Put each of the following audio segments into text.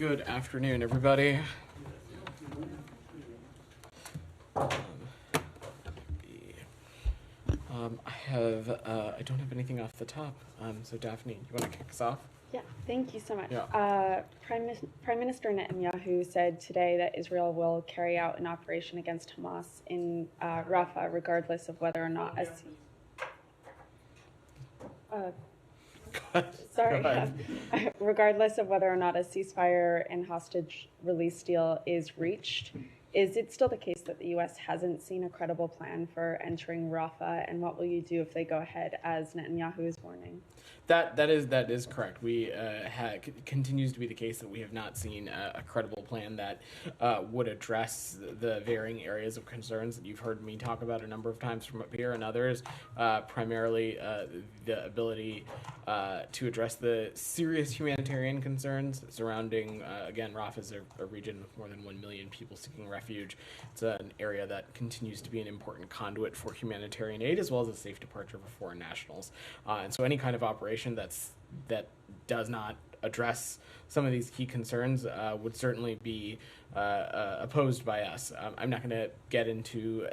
Good afternoon, everybody. I don't have anything off the top. So Daphne, you want to kick us off? Yeah, thank you so much. Yeah. Prime Minister Netanyahu said today that Israel will carry out an operation against Hamas in Rafah, regardless of whether or not regardless of whether or not a ceasefire and hostage release deal is reached. Is it still the case that the U.S. hasn't seen a credible plan for entering Rafah, and what will you do if they go ahead as Netanyahu is warning? That is correct. We continues to be the case that we have not seen a credible plan that would address the varying areas of concerns that you've heard me talk about a number of times from up here and others. Primarily, the ability to address the serious humanitarian concerns surrounding. Again, Rafah is a region with more than 1 million people seeking refuge. It's an area that continues to be an important conduit for humanitarian aid as well as a safe departure for foreign nationals. And so, any kind of operation that does not address some of these key concerns would certainly be opposed by us. I'm not going to get into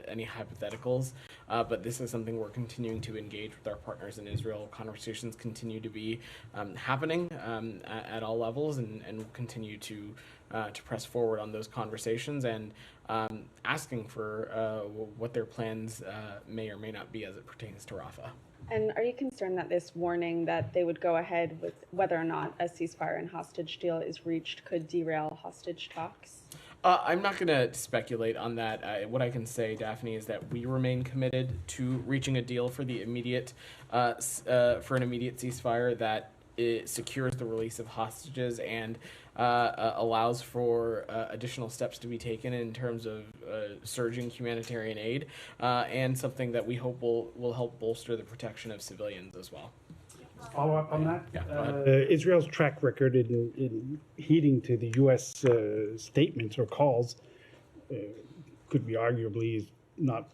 any hypotheticals, but this is something we're continuing to engage with our partners in Israel. Conversations continue to be happening at all levels, and we'll continue to press forward on those conversations and asking for what their plans may or may not be as it pertains to Rafah. And are you concerned that this warning that they would go ahead with whether or not a ceasefire and hostage deal is reached could derail hostage talks? I'm not going to speculate on that. What I can say, Daphne, is that we remain committed to reaching a deal for the immediate, for an immediate ceasefire that it secures the release of hostages and allows for additional steps to be taken in terms of surging humanitarian aid, and something that we hope will help bolster the protection of civilians as well. Follow up on that? Yeah, Israel's track record in heeding to the U.S. Statements or calls could be arguably not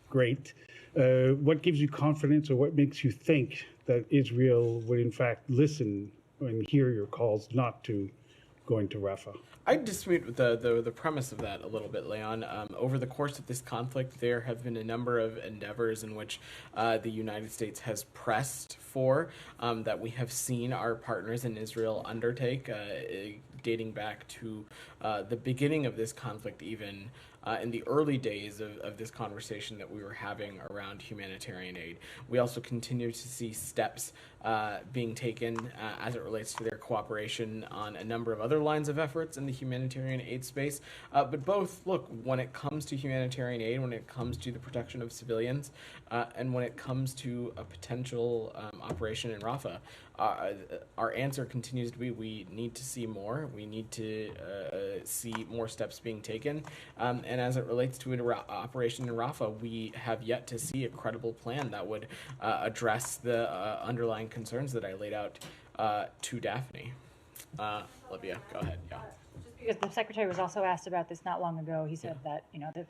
great. What gives you confidence, or what makes you think that Israel would in fact listen and hear your calls not to going to Rafah? I dispute with the premise of that a little bit, Leon. Over the course of this conflict, there have been a number of endeavors in which the United States has pressed for that we have seen our partners in Israel undertake, dating back to the beginning of this conflict, even in the early days of this conversation that we were having around humanitarian aid. We also continue to see steps being taken as it relates to their cooperation on a number of other lines of efforts in the humanitarian aid space. But both, look, when it comes to humanitarian aid, when it comes to the protection of civilians, and when it comes to a potential operation in Rafah, our answer continues to be we need to see more. We need to see more steps being taken. And as it relates to an operation in Rafah, we have yet to see a credible plan that would address the underlying concerns that I laid out to Daphne. Olivia, go ahead. Yeah. Just because the secretary was also asked about this not long ago, he said that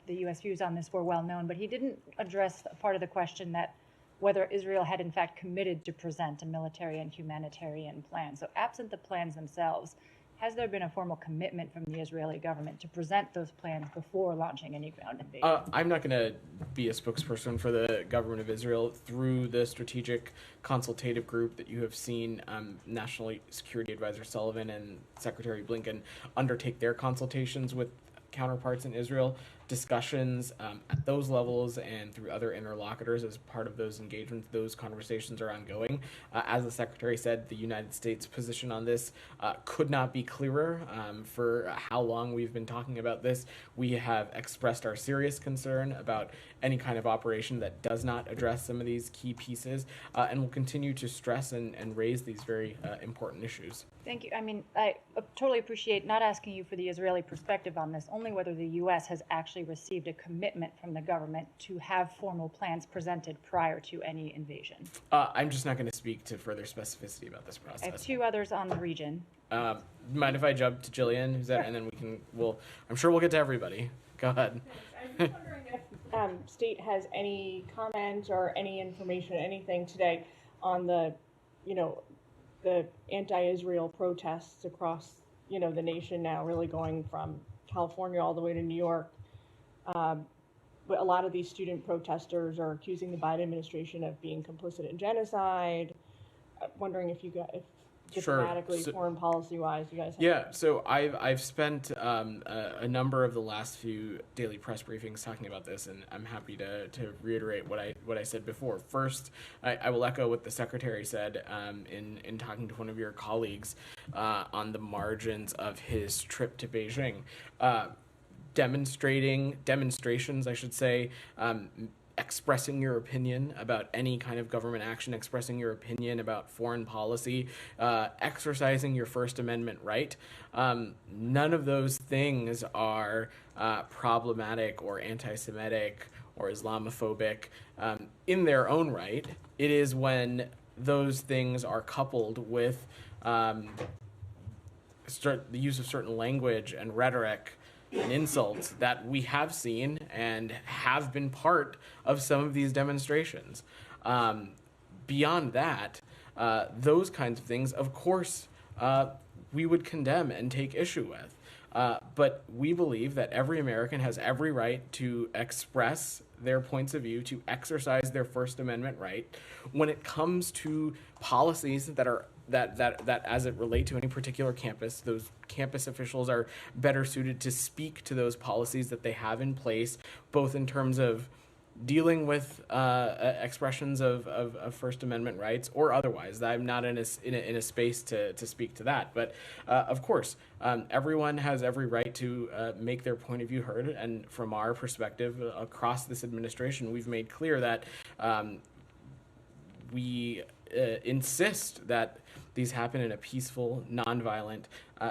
the U.S. views on this were well known, but he didn't address part of the question that whether Israel had in fact committed to present a military and humanitarian plan. So absent the plans themselves, has there been a formal commitment from the Israeli government to present those plans before launching any ground invasion? I'm not going to be a spokesperson for the government of Israel. Through the strategic consultative group that you have seen National Security Advisor Sullivan and Secretary Blinken undertake their consultations with counterparts in Israel, discussions at those levels and through other interlocutors as part of those engagements. Those conversations are ongoing. As the Secretary said, the United States position on this could not be clearer. For how long we've been talking about this, we have expressed our serious concern about any kind of operation that does not address some of these key pieces, and will continue to stress and raise these very important issues. Thank you. I mean, I totally appreciate not asking you for the Israeli perspective on this, only whether the U.S. has actually received a commitment from the government to have formal plans presented prior to any invasion. I'm just not going to speak to further specificity about this process. I have two others on the region. Mind if I jump to Jillian, who's that, and then I'm sure we'll get to everybody. Go ahead. I'm just wondering if State has any comment or any information, anything today on the anti-Israel protests across, you know, the nation now, really going from California all the way to New York. But a lot of these student protesters are accusing the Biden administration of being complicit in genocide. Wondering if you guys, if Sure. diplomatically, foreign policy wise, you guys have Yeah, so I've spent a number of the last few daily press briefings talking about this, and I'm happy to reiterate what I said before. First, I will echo what the secretary said in talking to one of your colleagues on the margins of his trip to Beijing. Demonstrations, I should say, expressing your opinion about any kind of government action, expressing your opinion about foreign policy, exercising your First Amendment right. None of those things are problematic or anti-Semitic or Islamophobic in their own right. It is when those things are coupled with the use of certain language and rhetoric and insults that we have seen and have been part of some of these demonstrations. Beyond that, those kinds of things, of course, we would condemn and take issue with. But we believe that every American has every right to express their points of view, to exercise their First Amendment right. When it comes to policies that are that as it relate to any particular campus, those campus officials are better suited to speak to those policies that they have in place, both in terms of dealing with expressions of First Amendment rights or otherwise. I'm not in a space to speak to that. But of course, everyone has every right to make their point of view heard. And from our perspective, across this administration, we've made clear that we insist that these happen in a peaceful, nonviolent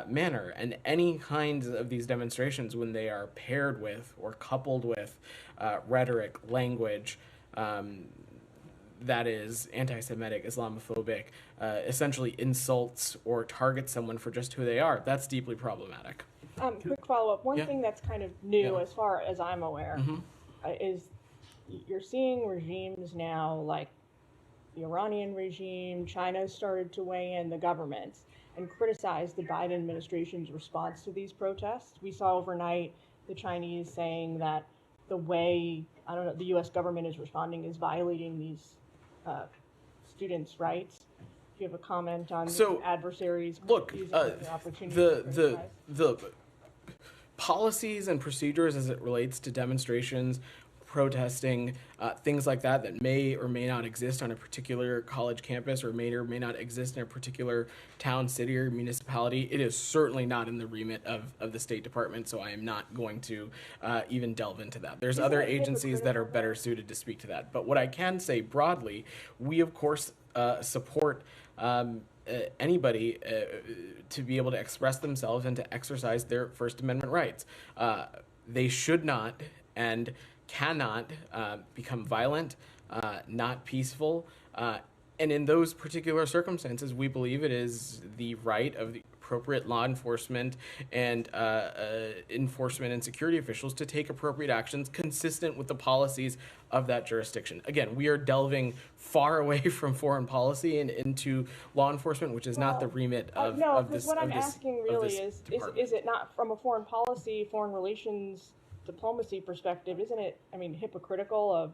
manner. And any kinds of these demonstrations, when they are paired with or coupled with rhetoric, language that is anti-Semitic, Islamophobic, essentially insults or targets someone for just who they are, that's deeply problematic. quick follow-up. One Yeah. thing that's kind of new, Yeah. as far as I'm aware, is you're seeing regimes now like the Iranian regime. China started to weigh in, the governments, and criticize the Biden administration's response to these protests. We saw overnight the Chinese saying that the way, I don't know, the U.S. government is responding is violating these students' rights. Do you have a comment on So, the adversaries Look, using the opportunity to the criticize? policies and procedures as it relates to demonstrations, protesting, things like that that may or may not exist on a particular college campus or may not exist in a particular town, city, or municipality. It is certainly not in the remit of the State Department, so I am not going to even delve into that. There's Isn't other it agencies that are hypocritical, better suited to speak to that. But what I can say broadly, we of course support anybody to be able to express themselves and to exercise their First Amendment rights. They should not and cannot become violent, not peaceful. And in those particular circumstances, we believe it is the right of the appropriate law enforcement and enforcement and security officials to take appropriate actions consistent with the policies of that jurisdiction. Again, we are delving far away from foreign policy and into law enforcement, which is not the remit of, no, of because this. what of I'm this- asking of really this is department. it not from a foreign policy, foreign relations, diplomacy perspective, isn't it, I mean, hypocritical of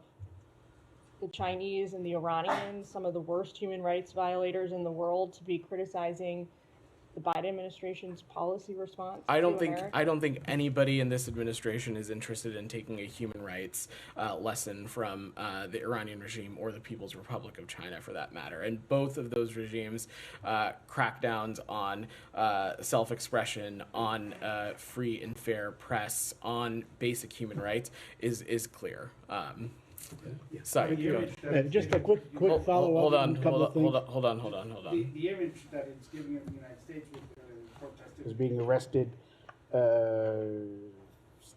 the Chinese and the Iranians, some of the worst human rights violators in the world, to be criticizing the Biden administration's policy response I to don't think America? anybody in this administration is interested in taking a human rights lesson from the Iranian regime or the People's Republic of China, for that matter. And both of those regimes crackdowns on self-expression, on free and fair press, on basic human rights is clear. Sorry, go ahead. Just a quick follow-up. Hold on, a couple of things. hold on. The image that it's giving of the United States with protesters being arrested,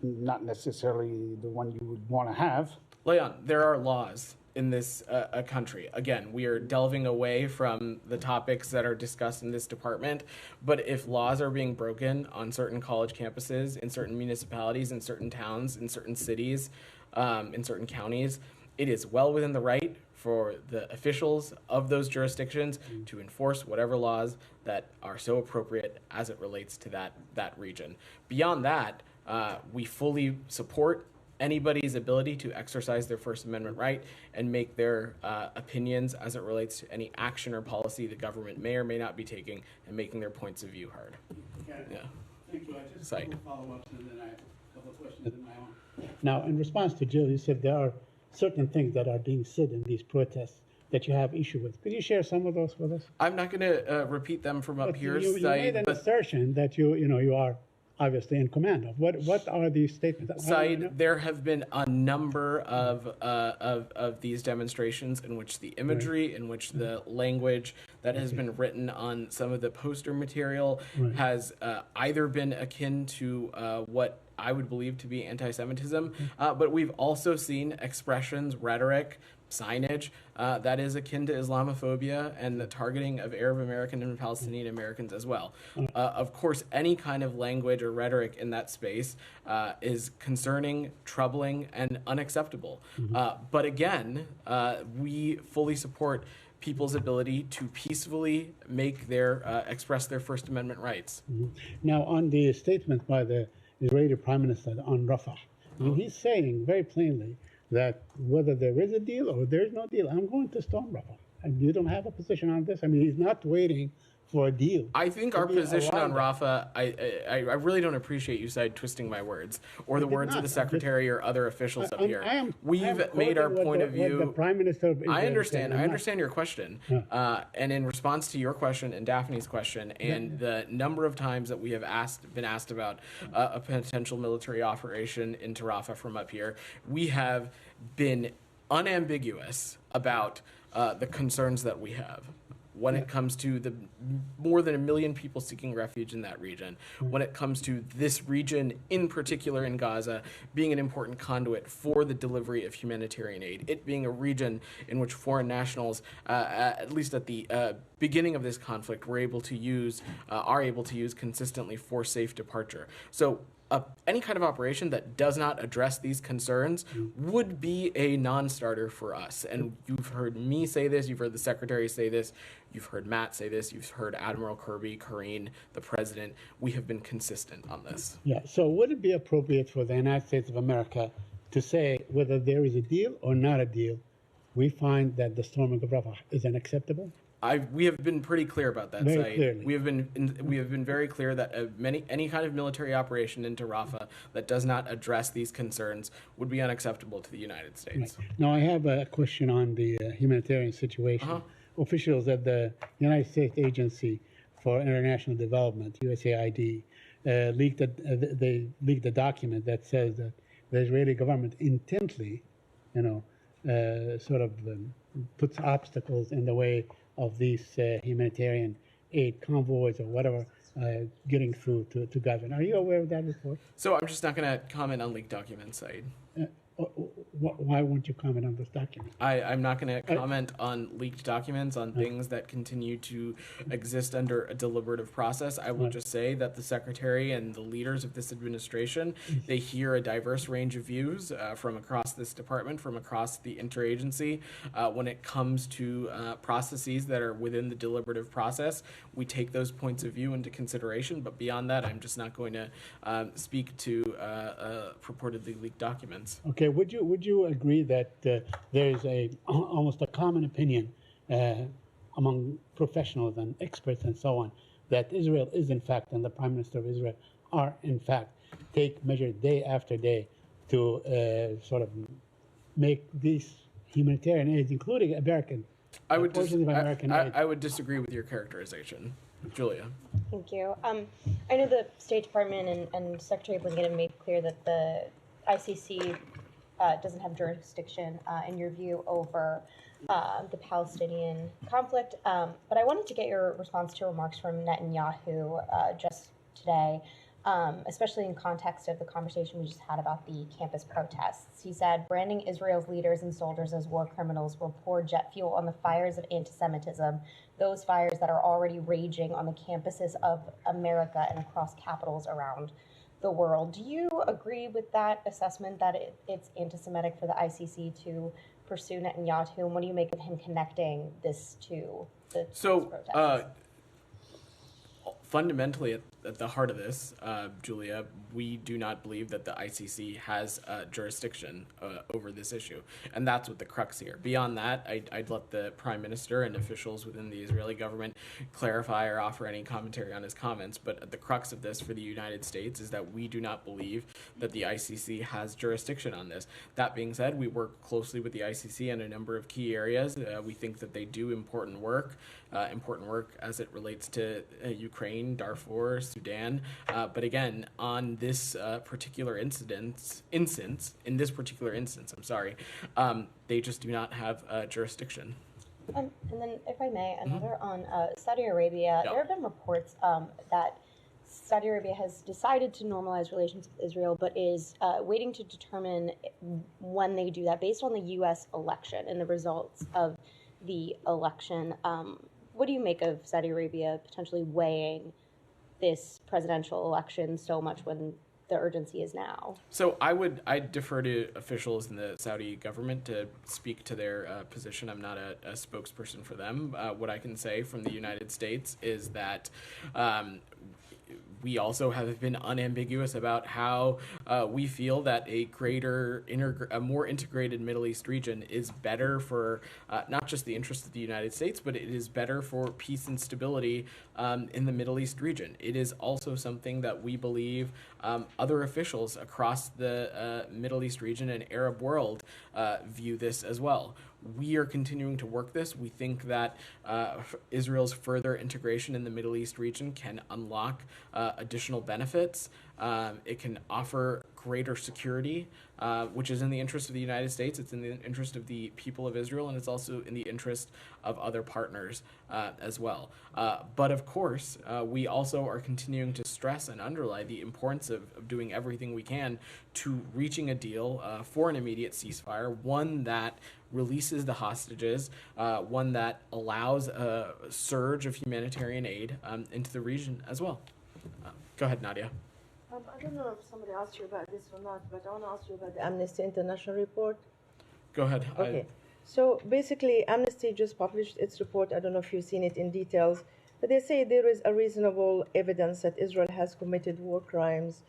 not necessarily the one you would want to have. Leon, there are laws in this country. Again, we are delving away from the topics that are discussed in this department, but if laws are being broken on certain college campuses, in certain municipalities, in certain towns, in certain cities, in certain counties, it is well within the right for the officials of those jurisdictions to enforce whatever laws that are so appropriate as it relates to that region. Beyond that, we fully support anybody's ability to exercise their First Amendment right and make their opinions as it relates to any action or policy the government may or may not be taking and making their points of view heard. Okay. Yeah. Thank you. I just have a couple follow-ups and then I have a couple of questions of my own. Now, in response to Jill, you said there are certain things that are being said in these protests that you have issue with. Could you share some of those with us? I'm not going to repeat them from up But here, you made an but assertion that you are obviously in command of. What are these statements? How do you know? Said, there have been a number of these demonstrations in which the imagery, in which the language that has been written on some of the poster material has either been akin to what I would believe to be anti-Semitism, but we've also seen expressions, rhetoric, signage that is akin to Islamophobia and the targeting of Arab American and Palestinian Americans as well. Of course, any kind of language or rhetoric in that space is concerning, troubling, and unacceptable. But again, we fully support people's ability to peacefully make their express their First Amendment rights. Now, on the statement by the Israeli Prime Minister on Rafah, he's saying very plainly that whether there is a deal or there is no deal, I'm going to storm Rafah. And you don't have a position on this? I mean, he's not waiting for a deal. I think our position on Rafah, I really don't appreciate you side twisting my words or the words of the secretary or other officials up here. We've made our point of view. The Prime Minister of Israel I understand your question. And in response to your question and Daphne's question and the number of times that we have been asked about a potential military operation into Rafah from up here, we have been unambiguous about the concerns that we have when it comes to the more than 1 million people seeking refuge in that region, when it comes to this region in particular in Gaza being an important conduit for the delivery of humanitarian aid, it being a region in which foreign nationals, at least at the beginning of this conflict, are able to use consistently for safe departure. So any kind of operation that does not address these concerns would be a non-starter for us. And you've heard me say this, you've heard the Secretary say this, you've heard Matt say this, you've heard Admiral Kirby, Karine, the President. We have been consistent on this. Yeah, so would it be appropriate for the United States of America to say whether there is a deal or not a deal, we find that the storming of Rafah is unacceptable? We have been pretty clear about that. Very clearly. We have been very clear that any kind of military operation into Rafah that does not address these concerns would be unacceptable to the United States. Right. Now, I have a question on the humanitarian situation. Officials at the United States Agency for International Development, USAID, leaked a document that says that the Israeli government intently, puts obstacles in the way of these humanitarian aid convoys or whatever getting through to Gaza. Are you aware of that report? So I'm just not going to comment on leaked documents, Said. Why won't you comment on this document? I'm not going to comment on leaked documents, on things that continue to exist under a deliberative process. I will just say that the Secretary and the leaders of this administration, they hear a diverse range of views from across this department, from across the interagency. When it comes to processes that are within the deliberative process, we take those points of view into consideration. But beyond that, I'm just not going to speak to purportedly leaked documents. Okay, would you agree that there is almost a common opinion among professionals and experts and so on that Israel is in fact, and the Prime Minister of Israel are in fact, take measures day after day to sort of make these humanitarian aids, including American I would disagree with your characterization, Julia. Thank you. I know the State Department and Secretary Blinken have made clear that the ICC doesn't have jurisdiction, in your view, over the Palestinian conflict. But I wanted to get your response to remarks from Netanyahu just today, especially in context of the conversation we just had about the campus protests. He said, branding Israel's leaders and soldiers as war criminals will pour jet fuel on the fires of anti-Semitism, those fires that are already raging on the campuses of America and across capitals around the world. Do you agree with that assessment that it's anti-Semitic for the ICC to pursue Netanyahu, and what do you make of him connecting this to the So, protests? Fundamentally, at the heart of this, Julia, we do not believe that the ICC has jurisdiction over this issue. And that's what the crux here. Beyond that, I'd let the Prime Minister and officials within the Israeli government clarify or offer any commentary on his comments. But the crux of this for the United States is that we do not believe that the ICC has jurisdiction on this. That being said, we work closely with the ICC in a number of key areas. We think that they do important work as it relates to Ukraine, Darfur, Sudan. But again, on this particular instance, they just do not have jurisdiction. And then, if I may, another on Saudi Arabia. Yeah. There have been reports that Saudi Arabia has decided to normalize relations with Israel, but is waiting to determine when they do that based on the U.S. election and the results of the election. What do you make of Saudi Arabia potentially weighing this presidential election so much when the urgency is now? So I'd defer to officials in the Saudi government to speak to their position. I'm not a spokesperson for them. What I can say from the United States is that we also have been unambiguous about how we feel that a more integrated Middle East region is better for not just the interests of the United States, but it is better for peace and stability in the Middle East region. It is also something that we believe other officials across the Middle East region and Arab world view this as well. We are continuing to work this. We think that Israel's further integration in the Middle East region can unlock additional benefits. It can offer greater security, which is in the interest of the United States. It's in the interest of the people of Israel, and it's also in the interest of other partners as well. But of course, we also are continuing to stress and underline the importance of doing everything we can to reaching a deal for an immediate ceasefire, one that releases the hostages, one that allows a surge of humanitarian aid into the region as well. Go ahead, Nadia. I don't know if somebody asked you about this or not, but I want to ask you about the Amnesty International report. Go ahead. Okay. So basically, Amnesty just published its report. I don't know if you've seen it in details, but they say there is a reasonable evidence that Israel has committed war crimes,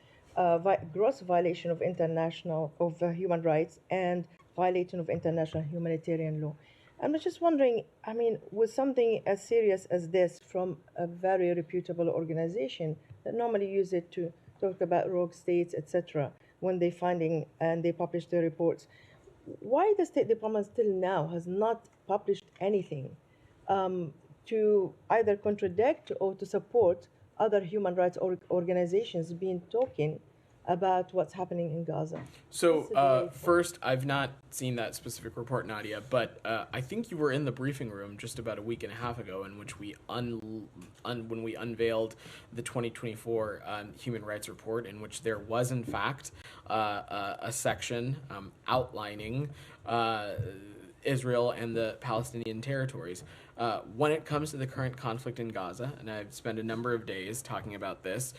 gross violation of human rights, and violation of international humanitarian law. I'm just wondering, I mean, with something as serious as this from a very reputable organization that normally use it to talk about rogue states, etc., when they finding and they publish their reports, why the State Department still now has not published anything to either contradict or to support other human rights organizations being talking about what's happening in Gaza? So first, I've not seen that specific report, Nadia, but I think you were in the briefing room just about a week and a half ago, in which we when we unveiled the 2024 Human Rights Report, in which there was in fact a section outlining Israel and the Palestinian territories. When it comes to the current conflict in Gaza, and I've spent a number of days talking about this,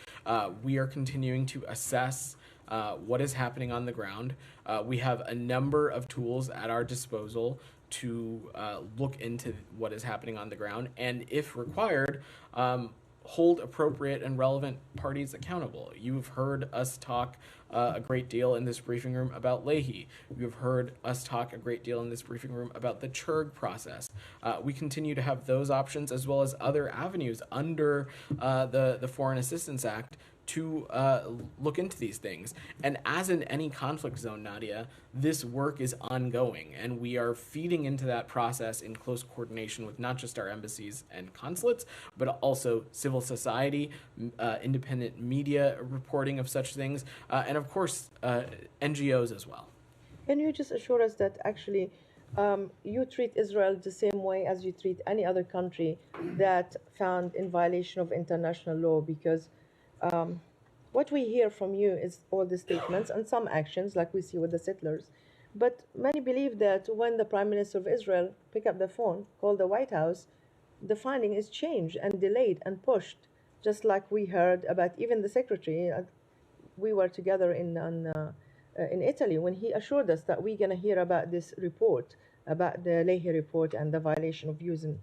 we are continuing to assess what is happening on the ground. We have a number of tools at our disposal to look into what is happening on the ground, and if required, hold appropriate and relevant parties accountable. You've heard us talk a great deal in this briefing room about Leahy. You've heard us talk a great deal in this briefing room about the Churg process. We continue to have those options as well as other avenues under the Foreign Assistance Act to look into these things. And as in any conflict zone, Nadia, this work is ongoing, and we are feeding into that process in close coordination with not just our embassies and consulates, but also civil society, independent media reporting of such things, and of course, NGOs as well. Can you just assure us that actually you treat Israel the same way as you treat any other country that found in violation of international law? Because what we hear from you is all the statements and some actions, like we see with the settlers. But many believe that when the Prime Minister of Israel pick up the phone, call the White House, the finding is changed and delayed and pushed, just like we heard about even the Secretary. We were together in Italy when he assured us that we're going to hear about this report about the Leahy report and the violation of using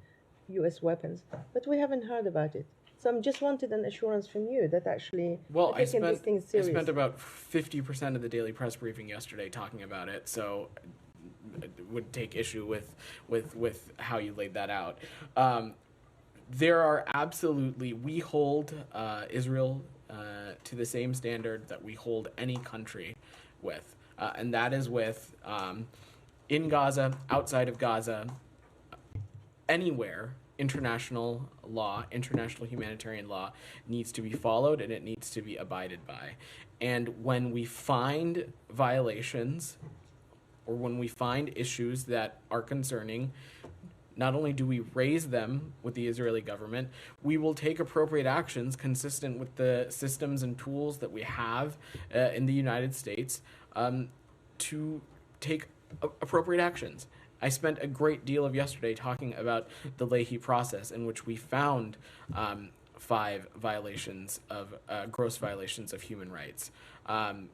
U.S. weapons, but we haven't heard about it. So I just wanted an assurance from you that actually Well, you're taking these things I serious. spent about 50% of the daily press briefing yesterday talking about it, so I would take issue with how you laid that out. There are absolutely, we hold Israel to the same standard that we hold any country with, and that is with in Gaza, outside of Gaza, anywhere. International law, international humanitarian law needs to be followed and it needs to be abided by. And when we find violations or when we find issues that are concerning, not only do we raise them with the Israeli government, we will take appropriate actions consistent with the systems and tools that we have in the United States to take appropriate actions. I spent a great deal of yesterday talking about the Leahy process, in which we found 5 violations of gross violations of human rights.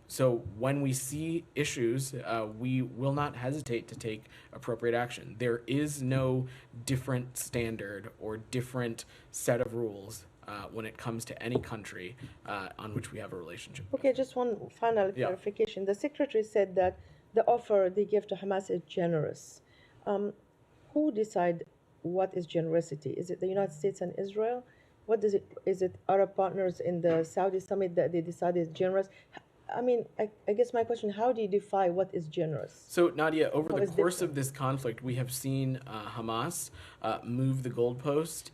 So when we see issues, we will not hesitate to take appropriate action. There is no different standard or different set of rules when it comes to any country on which we have a relationship. Okay, just one final clarification. The secretary said that the offer they give to Hamas is generous. Who decide what is generosity? Is it the United States and Israel? What does it? Is it Arab partners in the Saudi summit that they decided is generous? I mean, I guess my question: how do you define what is generous? So Nadia, over How the is course different? of this conflict, we have seen Hamas move the goalpost,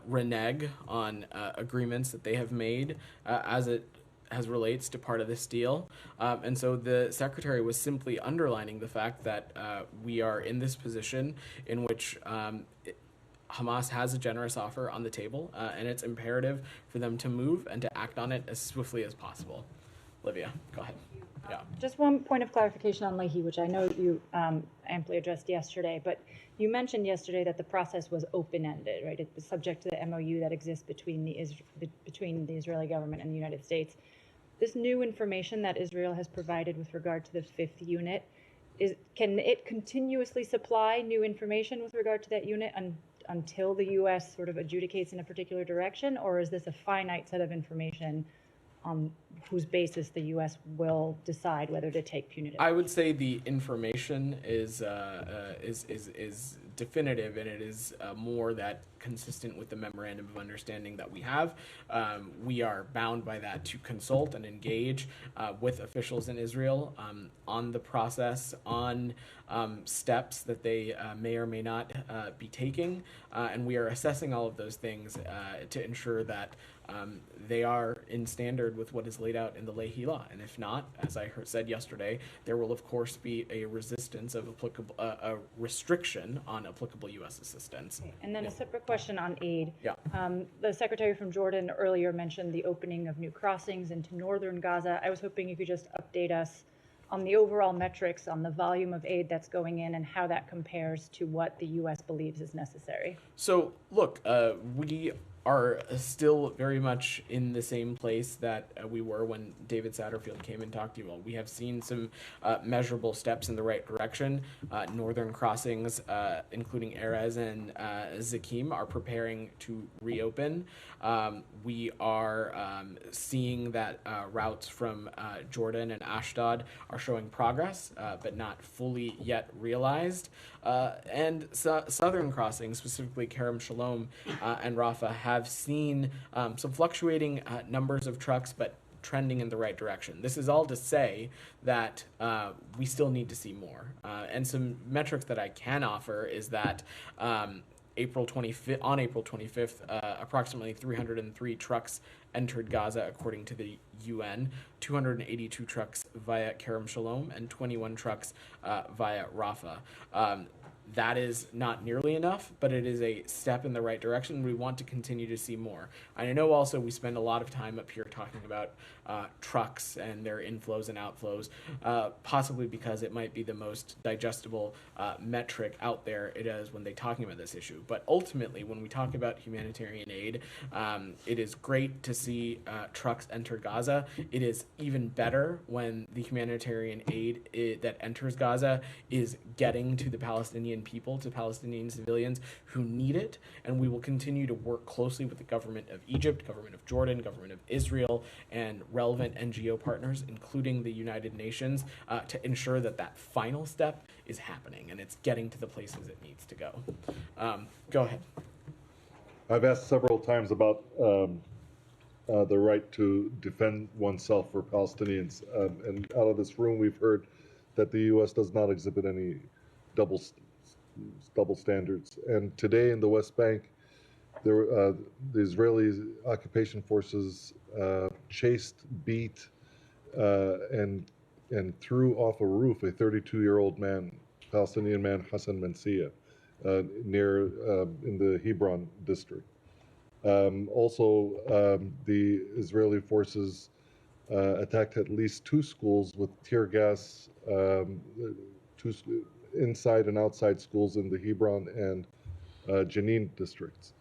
renege on agreements that they have made as relates to part of this deal. And so the secretary was simply underlining the fact that we are in this position in which Hamas has a generous offer on the table, and it's imperative for them to move and to act on it as swiftly as possible. Olivia, go ahead. Yeah. Just one point of clarification on Leahy, which I know you amply addressed yesterday, but you mentioned yesterday that the process was open-ended, right? It was subject to the MOU that exists between the Israeli government and the United States. This new information that Israel has provided with regard to the 5th unit, can it continuously supply new information with regard to that unit until the U.S. sort of adjudicates in a particular direction, or is this a finite set of information on whose basis the U.S. will decide whether to take punitive I would say the information is definitive, and it is more that consistent with the memorandum of understanding that we have. We are bound by that to consult and engage with officials in Israel on the process, on steps that they may or may not be taking, and we are assessing all of those things to ensure that they are in standard with what is laid out in the Leahy law. And if not, as I said yesterday, there will of course be a resistance of a restriction on applicable U.S. assistance. And then a separate question on aid. Yeah. The secretary from Jordan earlier mentioned the opening of new crossings into northern Gaza. I was hoping you could just update us on the overall metrics on the volume of aid that's going in and how that compares to what the U.S. believes is necessary. So, look, we are still very much in the same place that we were when David Satterfield came and talked to you all. We have seen some measurable steps in the right direction. Northern crossings, including Erez and Zakim, are preparing to reopen. We are seeing that routes from Jordan and Ashdod are showing progress, but not fully yet realized. And southern crossings, specifically Kerem Shalom and Rafah, have seen some fluctuating numbers of trucks, but trending in the right direction. This is all to say that we still need to see more. And some metrics that I can offer is that on April 25th, approximately 303 trucks entered Gaza, according to the UN, 282 trucks via Kerem Shalom, and 21 trucks via Rafah. That is not nearly enough, but it is a step in the right direction. We want to continue to see more. I know also we spend a lot of time up here talking about trucks and their inflows and outflows, possibly because it might be the most digestible metric out there it is when they're talking about this issue. But ultimately, when we talk about humanitarian aid, it is great to see trucks enter Gaza. It is even better when the humanitarian aid that enters Gaza is getting to the Palestinian people, to Palestinian civilians who need it. And we will continue to work closely with the government of Egypt, government of Jordan, government of Israel, and relevant NGO partners, including the United Nations, to ensure that that final step is happening and it's getting to the places it needs to go. Go ahead. I've asked several times about the right to defend oneself for Palestinians, and out of this room we've heard that the U.S. does not exhibit any double standards. And today in the West Bank, the Israeli occupation forces chased, beat, and threw off a roof a 32-year-old man, Palestinian man, Hassan Mansia, near in the Hebron district. Also, the Israeli forces attacked at least 2 schools with tear gas, 2 inside and outside schools in the Hebron and Jenin districts,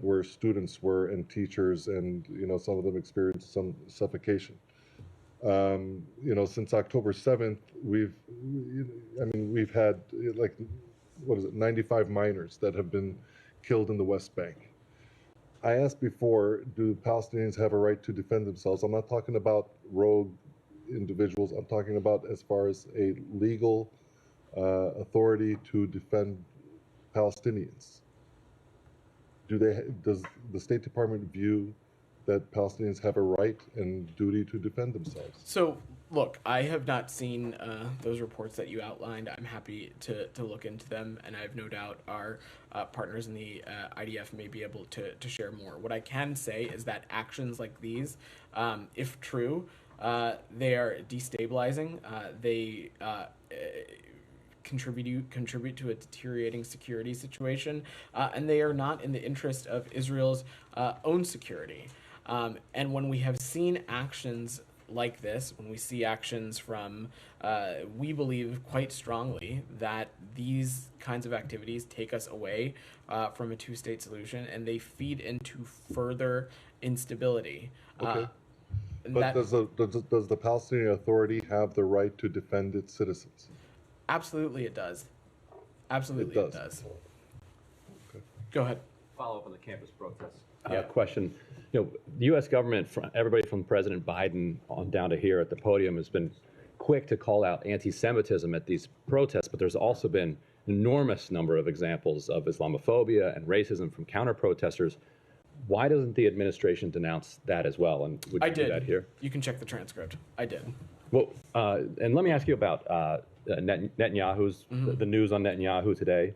where students were and teachers, and some of them experienced some suffocation. Since October 7th, we've had 95 miners that have been killed in the West Bank. I asked before, do Palestinians have a right to defend themselves? I'm not talking about rogue individuals. I'm talking about as far as a legal authority to defend Palestinians. Does the State Department view that Palestinians have a right and duty to defend themselves? So, look, I have not seen those reports that you outlined. I'm happy to look into them, and I have no doubt our partners in the IDF may be able to share more. What I can say is that actions like these, if true, they are destabilizing. They contribute to a deteriorating security situation, and they are not in the interest of Israel's own security. And when we have seen actions like this, when we see actions from, we believe quite strongly that these kinds of activities take us away from a two-state solution, and they feed into further instability. Okay. But does the Palestinian Authority have the right to defend its citizens? Absolutely, it does. Absolutely, it does. Okay. Go ahead. Follow up on the campus protests. Question. The U.S. government, everybody from President Biden on down to here at the podium, has been quick to call out anti-Semitism at these protests, but there's also been an enormous number of examples of Islamophobia and racism from counter-protesters. Why doesn't the administration denounce that as well? And would you do that here? You can check the transcript. I did. Well, and let me ask you about Netanyahu's, the news on Netanyahu today,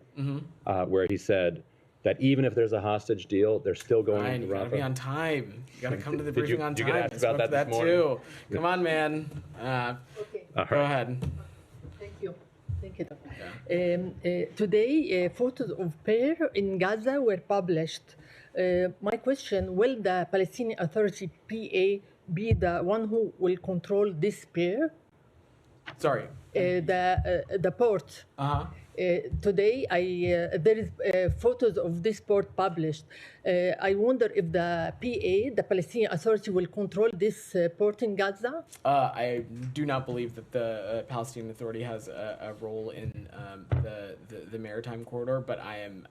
where he said that even if there's a hostage deal, they're still going to Rafah. You gotta be on time. You gotta come to the briefing on time. You get asked about that this morning? too. Come on, man. Okay. Go ahead. Thank you. Thank you. Today, photos of pair in Gaza were published. My question, will the Palestinian Authority, PA, be the one who will control this pair? Sorry. The port. Today, there is photos of this port published. I wonder if the PA, the Palestinian Authority, will control this port in Gaza? I do not believe that the Palestinian Authority has a role in the maritime corridor, but I am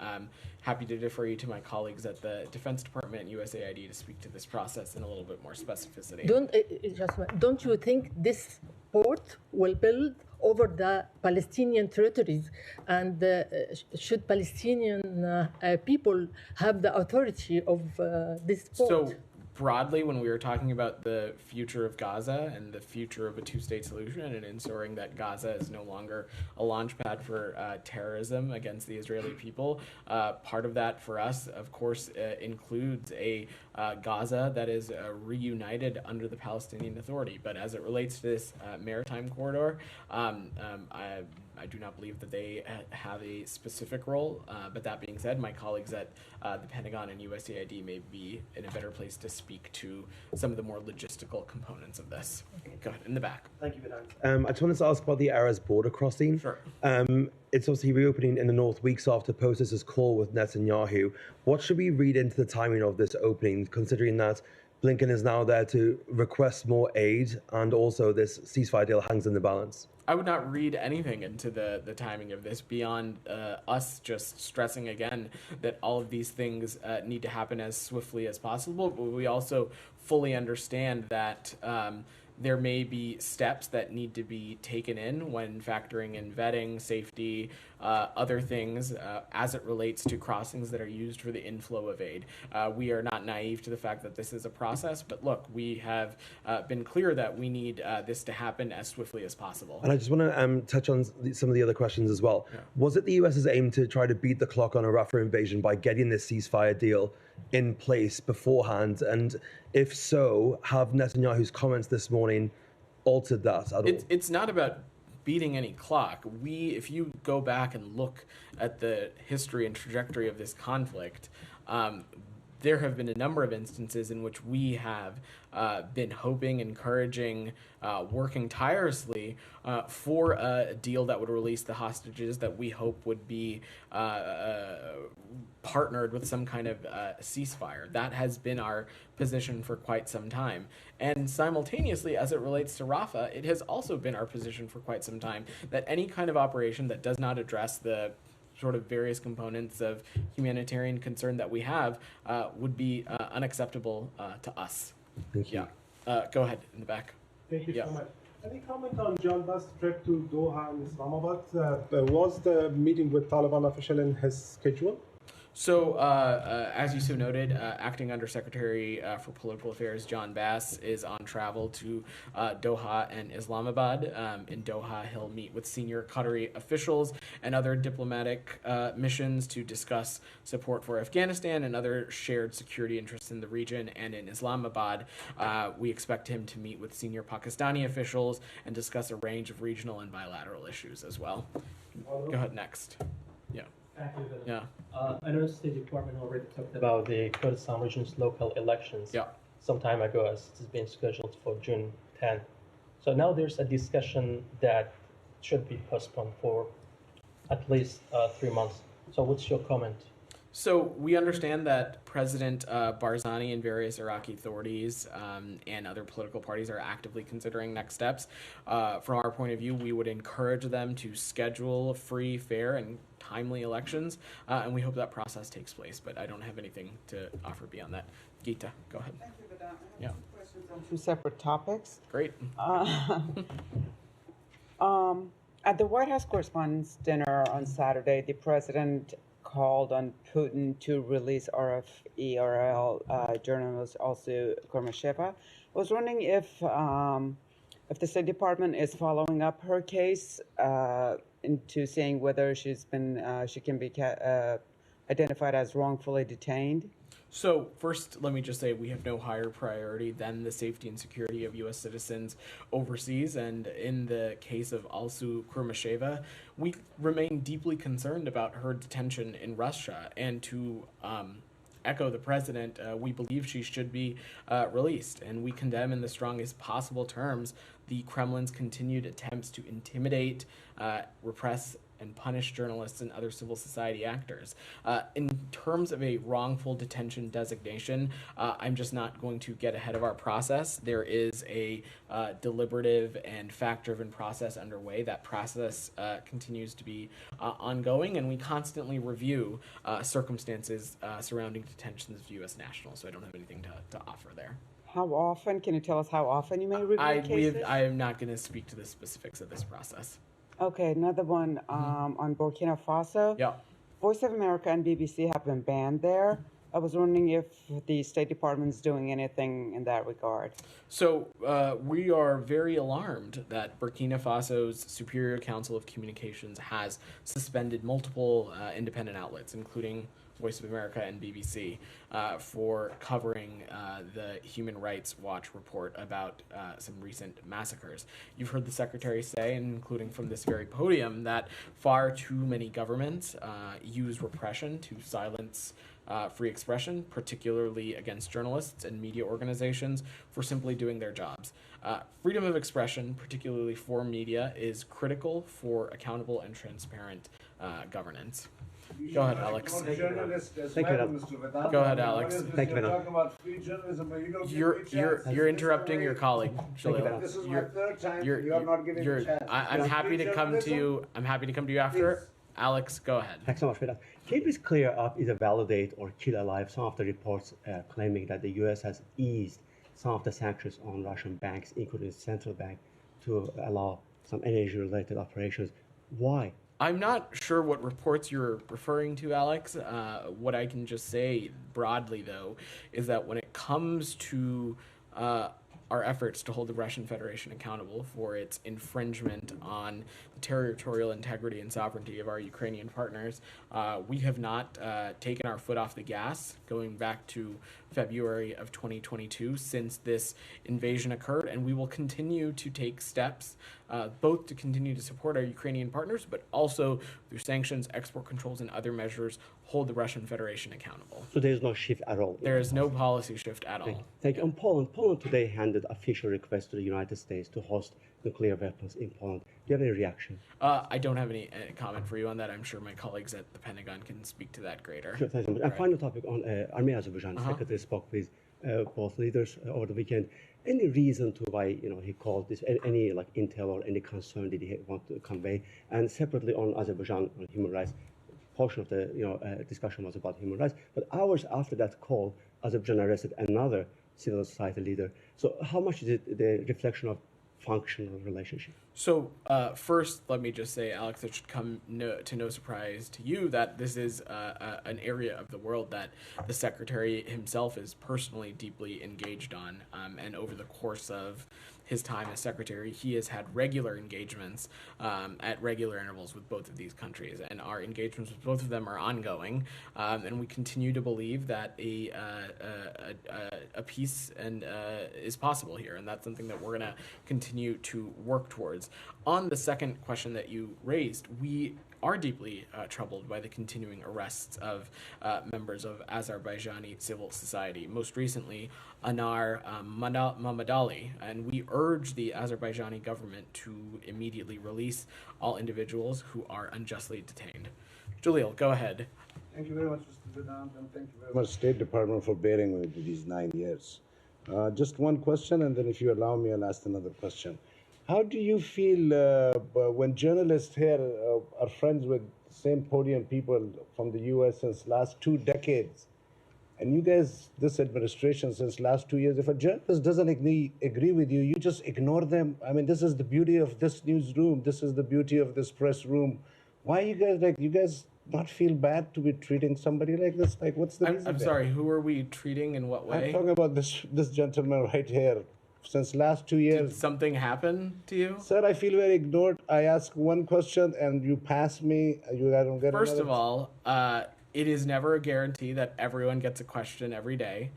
happy to defer you to my colleagues at the Defense Department and USAID to speak to this process in a little bit more specificity. Don't you think this port will build over the Palestinian territories, and should Palestinian people have the authority of this port? So broadly, when we were talking about the future of Gaza and the future of a two-state solution and ensuring that Gaza is no longer a launch pad for terrorism against the Israeli people, part of that for us, of course, includes a Gaza that is reunited under the Palestinian Authority. But as it relates to this maritime corridor, I do not believe that they have a specific role. But that being said, my colleagues at the Pentagon and USAID may be in a better place to speak to some of the more logistical components of this. Go ahead, in the back. Thank you, Vedant. I just wanted to ask about the Erez border crossing. Sure. It's obviously reopening in the north weeks after POTUS's call with Netanyahu. What should we read into the timing of this opening, considering that Blinken is now there to request more aid and also this ceasefire deal hangs in the balance? I would not read anything into the timing of this beyond us just stressing again that all of these things need to happen as swiftly as possible. But we also fully understand that there may be steps that need to be taken in when factoring in vetting, safety, other things as it relates to crossings that are used for the inflow of aid. We are not naive to the fact that this is a process, but look, we have been clear that we need this to happen as swiftly as possible. And I just want to touch on some of the other questions as well. Yeah. Was it the US's aim to try to beat the clock on a Rafah invasion by getting this ceasefire deal in place beforehand? And if so, have Netanyahu's comments this morning altered that at all? It's not about beating any clock. If you go back and look at the history and trajectory of this conflict, there have been a number of instances in which we have been hoping, encouraging, working tirelessly for a deal that would release the hostages that we hope would be partnered with some kind of ceasefire. That has been our position for quite some time. And simultaneously, as it relates to Rafah, it has also been our position for quite some time that any kind of operation that does not address the sort of various components of humanitarian concern that we have would be unacceptable to us. Thank you. Yeah. Go ahead, in the back. Thank you Yeah. so much. Any comment on John Bass' trip to Doha and Islamabad? Was the meeting with Taliban official in his schedule? So, as you so noted, Acting Undersecretary for Political Affairs John Bass is on travel to Doha and Islamabad. In Doha, he'll meet with senior Qatari officials and other diplomatic missions to discuss support for Afghanistan and other shared security interests in the region. And in Islamabad, we expect him to meet with senior Pakistani officials and discuss a range of regional and bilateral issues as well. Go ahead next. Yeah. Thank you. Yeah. I know the State Department already talked about the Kurdistan region's local elections some time ago, as it's been scheduled for June 10th. So now there's a discussion that should be postponed for at least 3 months. So what's your comment? So we understand that President Barzani and various Iraqi authorities and other political parties are actively considering next steps. From our point of view, we would encourage them to schedule free, fair, and timely elections, and we hope that process takes place. But I don't have anything to offer beyond that. Geeta, go ahead. Thank you, Vedant. I have Yeah. two questions on two separate topics. Great. At the White House Correspondents' Dinner on Saturday, the president called on Putin to release RFE/RL journalist also Kurmasheva. I was wondering if the State Department is following up her case into saying whether she can be identified as wrongfully detained. So first, let me just say we have no higher priority than the safety and security of U.S. citizens overseas. And in the case of Alsu Kurmasheva, we remain deeply concerned about her detention in Russia. And to echo the president, we believe she should be released. And we condemn in the strongest possible terms the Kremlin's continued attempts to intimidate, repress, and punish journalists and other civil society actors. In terms of a wrongful detention designation, I'm just not going to get ahead of our process. There is a deliberative and fact-driven process underway. That process continues to be ongoing, and we constantly review circumstances surrounding detentions of U.S. nationals, so I don't have anything to offer there. How often? Can you tell us how often you may review cases? I am not going to speak to the specifics of this process. Okay, another one on Burkina Faso. Yeah. Voice of America and BBC have been banned there. I was wondering if the State Department is doing anything in that regard. So we are very alarmed that Burkina Faso's Superior Council of Communications has suspended multiple independent outlets, including Voice of America and BBC, for covering the Human Rights Watch report about some recent massacres. You've heard the Secretary say, including from this very podium, that far too many governments use repression to silence free expression, particularly against journalists and media organizations, for simply doing their jobs. Freedom of expression, particularly for media, is critical for accountable and transparent governance. Go ahead, Alex. Thank you, Go ahead, Alex. Thank you, You're interrupting your colleague, Jalil. This is my third time. You are not giving me a chance. I'm happy to come to you. I'm happy to come to you after. Alex, go ahead. Thanks so much for that. Can you please clear up, either validate or kill alive some of the reports claiming that the U.S. has eased some of the sanctions on Russian banks, including the central bank, to allow some energy-related operations? Why? I'm not sure what reports you're referring to, Alex. What I can just say broadly, though, is that when it comes to our efforts to hold the Russian Federation accountable for its infringement on the territorial integrity and sovereignty of our Ukrainian partners, we have not taken our foot off the gas going back to February of 2022 since this invasion occurred, and we will continue to take steps both to continue to support our Ukrainian partners, but also through sanctions, export controls, and other measures, hold the Russian Federation accountable. So there is no shift at all? There is no policy shift at all. Thank you. And Poland today handed official request to the United States to host nuclear weapons in Poland. Do you have any reaction? I don't have any comment for you on that. I'm sure my colleagues at the Pentagon can speak to that greater. Sure, thanks so much. And final topic on Armenia, Azerbaijan. Secretary spoke with both leaders over the weekend. Any reason to why he called this? Any like intel or any concern did he want to convey? And separately on Azerbaijan on human rights, portion of the discussion was about human rights. But hours after that call, Azerbaijan arrested another civil society leader. So how much is it the reflection of functional relationship? So first, let me just say, Alex, it should come to no surprise to you that this is an area of the world that the Secretary himself is personally deeply engaged on. And over the course of his time as Secretary, he has had regular engagements at regular intervals with both of these countries. And our engagements with both of them are ongoing. And we continue to believe that a peace is possible here. And that's something that we're going to continue to work towards. On the second question that you raised, we are deeply troubled by the continuing arrests of members of Azerbaijani civil society, most recently Anar Mammadali, and we urge the Azerbaijani government to immediately release all individuals who are unjustly detained. Jalil, go ahead. Thank you very much, Mr. Vedant, and thank you very much, State Department, for bearing with these 9 years. Just one question, and then if you allow me, I'll ask another question. How do you feel when journalists here are friends with the same podium people from the U.S. since last 2 decades, and you guys, this administration, since last 2 years, if a journalist doesn't agree with you, you just ignore them? I mean, this is the beauty of this newsroom. This is the beauty of this press room. Why you guys not feel bad to be treating somebody like this? Like, what's the reason? I'm sorry, who are we treating in what way? I'm talking about this gentleman right here. Since last 2 years. Did something happen to you? Sir, I feel very ignored. I ask one question and you pass me. I don't get First of all, it is never a guarantee that everyone gets a question every day.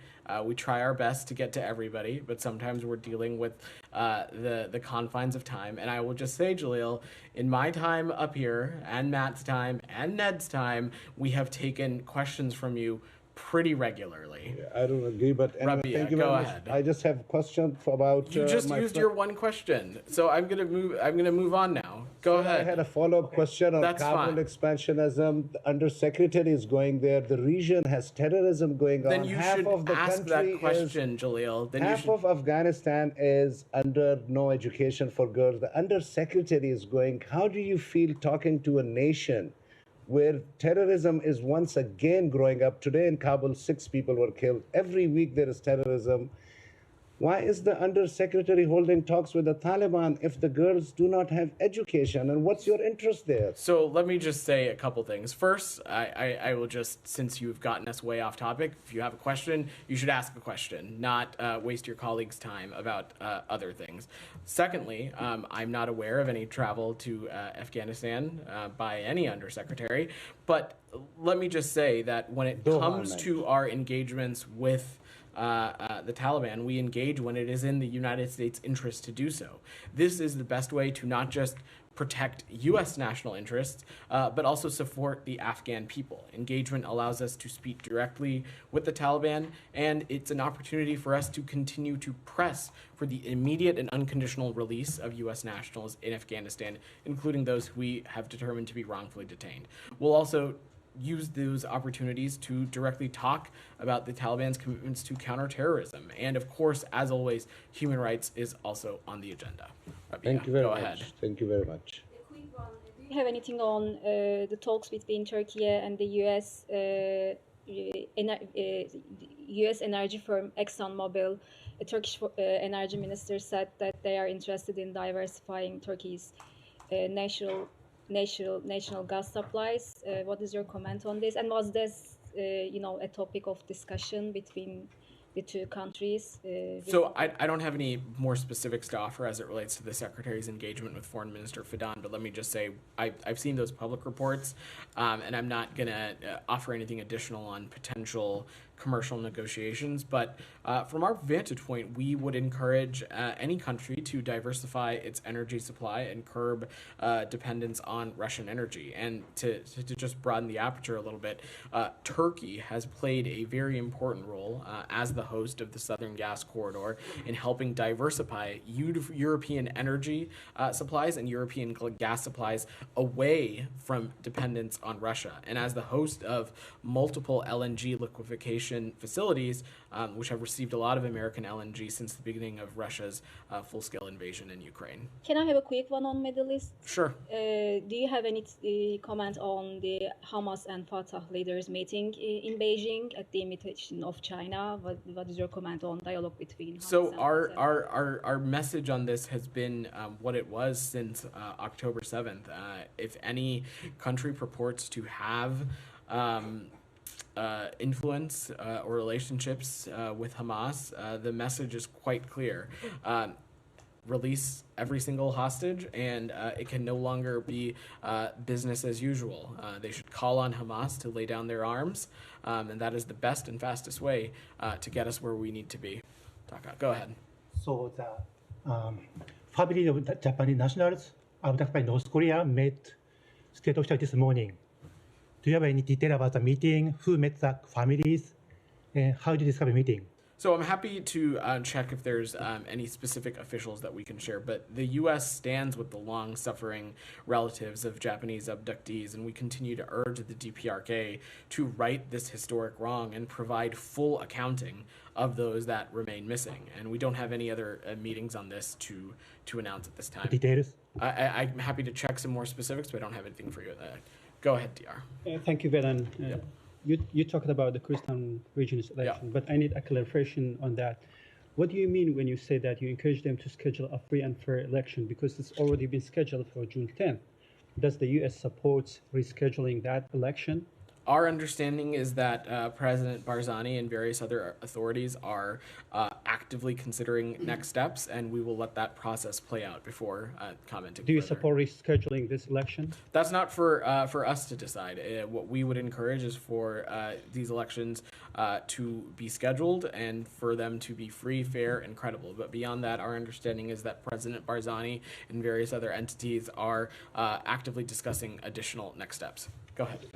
We try our best to get to everybody, but sometimes we're dealing with the confines of time. And I will just say, Jalil, in my time up here, and Matt's time, and Ned's time, we have taken questions from you pretty regularly. Yeah, I don't agree, but anyway, Rabia, thank you go very ahead. much. I just have a question about. You just used your one question, so I'm gonna move on now. Go ahead. I had a follow-up question on Kabul expansionism. The Undersecretary is going there. The region has terrorism going on. Then you should ask that question, Jalil. Then half of Afghanistan is under no education for girls. The Undersecretary is going. How do you feel talking to a nation where terrorism is once again growing up? Today in Kabul, 6 people were killed. Every week there is terrorism. Why is the undersecretary holding talks with the Taliban if the girls do not have education? And what's your interest there? So let me just say a couple things. First, I will just, since you've gotten us way off topic, if you have a question, you should ask a question, not waste your colleagues' time about other things. Secondly, I'm not aware of any travel to Afghanistan by any undersecretary, but let me just say that when it comes to our engagements with the Taliban, we engage when it is in the United States' interest to do so. This is the best way to not just protect U.S. national interests, but also support the Afghan people. Engagement allows us to speak directly with the Taliban, and it's an opportunity for us to continue to press for the immediate and unconditional release of U.S. nationals in Afghanistan, including those who we have determined to be wrongfully detained. We'll also use those opportunities to directly talk about the Taliban's commitments to counterterrorism. And of course, as always, human rights is also on the agenda. Rabia, Thank you very go much. ahead. Thank you very much. Do you have anything on the talks between Turkey and the U.S. U.S. energy firm ExxonMobil? A Turkish energy minister said that they are interested in diversifying Turkey's national gas supplies. What is your comment on this? And was this, a topic of discussion between the two countries? So I don't have any more specifics to offer as it relates to the Secretary's engagement with Foreign Minister Fidan, but let me just say I've seen those public reports, and I'm not going to offer anything additional on potential commercial negotiations. But from our vantage point, we would encourage any country to diversify its energy supply and curb dependence on Russian energy. And to just broaden the aperture a little bit, Turkey has played a very important role as the host of the Southern Gas Corridor in helping diversify European energy supplies and European gas supplies away from dependence on Russia. And as the host of multiple LNG liquefaction facilities, which have received a lot of American LNG since the beginning of Russia's full-scale invasion in Ukraine. Can I have a quick one on Middle East? Sure. Do you have any comment on the Hamas and Fatah leaders meeting in Beijing at the invitation of China? What is your comment on dialogue between Hamas So and our message on this has been what it was since October 7th. If any country purports to have influence or relationships with Hamas, the message is quite clear. Release every single hostage, and it can no longer be business as usual. They should call on Hamas to lay down their arms, and that is the best and fastest way to get us where we need to be. Taka, go ahead. So the family of the Japanese nationals abducted by North Korea met state officials this morning. Do you have any detail about the meeting? Who met the families? And how did you describe the meeting? So I'm happy to check if there's any specific officials that we can share, but the U.S. stands with the long-suffering relatives of Japanese abductees, and we continue to urge the DPRK to right this historic wrong and provide full accounting of those that remain missing. And we don't have any other meetings on this to announce at this time. Details? I'm happy to check some more specifics, but I don't have anything for you. Go ahead, DR. Thank you, Vedan. You talked about the Kurdistan region's election, but I need a clarification on that. What do you mean when you say that you encourage them to schedule a free and fair election? Because it's already been scheduled for June 10th. Does the U.S. support rescheduling that election? Our understanding is that President Barzani and various other authorities are actively considering next steps, and we will let that process play out before commenting. Do you support rescheduling this election? That's not for us to decide. What we would encourage is for these elections to be scheduled and for them to be free, fair, and credible. But beyond that, our understanding is that President Barzani and various other entities are actively discussing additional next steps. Go ahead.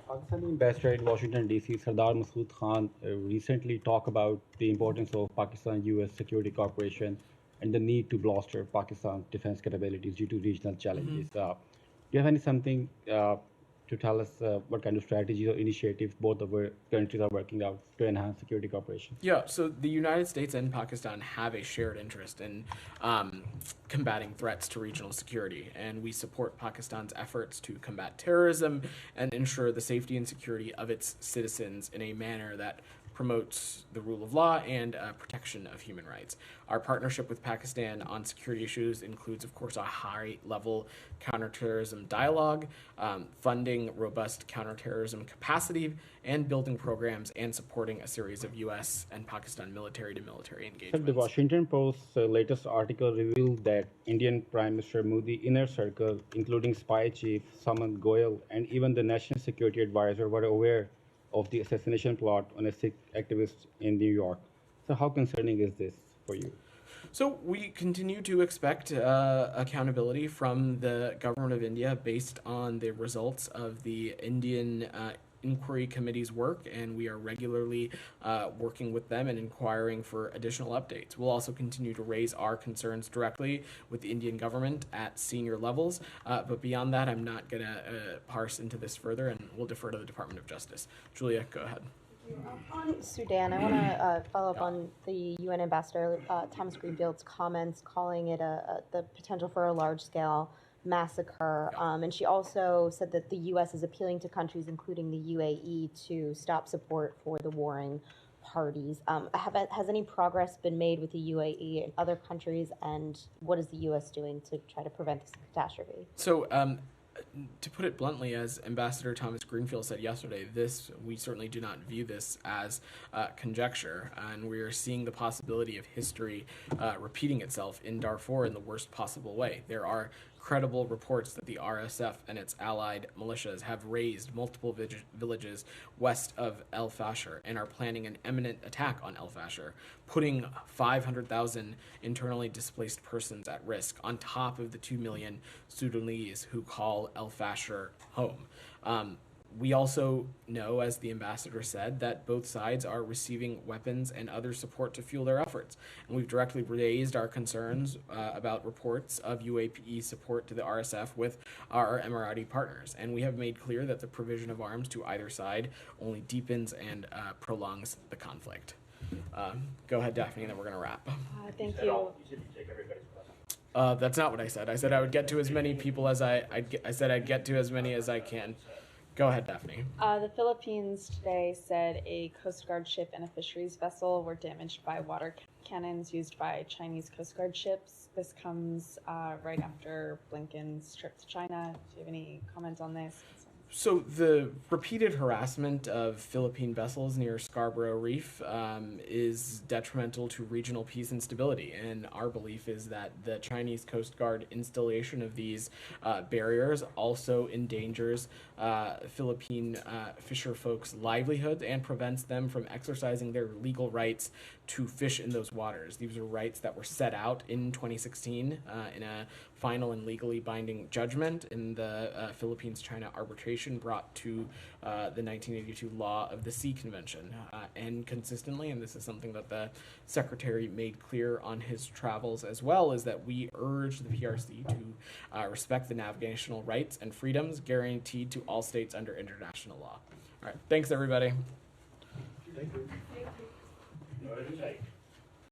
Pakistani ambassador in Washington, D.C., Sardar Masood Khan, recently talked about the importance of Pakistan-U.S. security cooperation and the need to bolster Pakistan's defense capabilities due to regional challenges. Do you have any something to tell us what kind of strategies or initiatives both of our countries are working out to enhance security cooperation? Yeah, so the United States and Pakistan have a shared interest in combating threats to regional security, and we support Pakistan's efforts to combat terrorism and ensure the safety and security of its citizens in a manner that promotes the rule of law and protection of human rights. Our partnership with Pakistan on security issues includes, of course, a high-level counterterrorism dialogue, funding robust counterterrorism capacity, and building programs and supporting a series of U.S. and Pakistan military-to-military engagements. The Washington Post's latest article revealed that Indian Prime Minister Modi inner circle, including spy chief Samant Goyal and even the National Security Advisor, were aware of the assassination plot on a Sikh activist in New York. So how concerning is this for you? So we continue to expect accountability from the government of India based on the results of the Indian Inquiry Committee's work, and we are regularly working with them and inquiring for additional updates. We'll also continue to raise our concerns directly with the Indian government at senior levels, but beyond that, I'm not going to parse into this further, and we'll defer to the Department of Justice. Julia, go ahead. On Sudan, I want to follow up on the UN Ambassador Thomas Greenfield's comments, calling it the potential for a large-scale massacre. And she also said that the U.S. is appealing to countries, including the UAE, to stop support for the warring parties. Has any progress been made with the UAE and other countries, and what is the U.S. doing to try to prevent this catastrophe? So, to put it bluntly, as Ambassador Thomas Greenfield said yesterday, we certainly do not view this as conjecture, and we are seeing the possibility of history repeating itself in Darfur in the worst possible way. There are credible reports that the RSF and its allied militias have razed multiple villages west of El Fasher and are planning an imminent attack on El Fasher, putting 500,000 internally displaced persons at risk on top of the 2 million Sudanese who call El Fasher home. We also know, as the ambassador said, that both sides are receiving weapons and other support to fuel their efforts. And we've directly raised our concerns about reports of UAE support to the RSF with our Emirati partners. And we have made clear that the provision of arms to either side only deepens and prolongs the conflict. Go ahead, Daphne, and then we're going to wrap. Thank you. That's not what I said. I said I would get to as many people as I said I'd get to as many as I can. Go ahead, Daphne. The Philippines today said a Coast Guard ship and a fisheries vessel were damaged by water cannons used by Chinese Coast Guard ships. This comes right after Blinken's trip to China. Do you have any comments on this? So the repeated harassment of Philippine vessels near Scarborough Reef is detrimental to regional peace and stability. And our belief is that the Chinese Coast Guard installation of these barriers also endangers Philippine fisher folks' livelihoods and prevents them from exercising their legal rights to fish in those waters. These are rights that were set out in 2016 in a final and legally binding judgment in the Philippines-China arbitration brought to the 1982 Law of the Sea Convention. And consistently, and this is something that the Secretary made clear on his travels as well, is that we urge the PRC to respect the navigational rights and freedoms guaranteed to all states under international law. All right, thanks everybody. Thank you.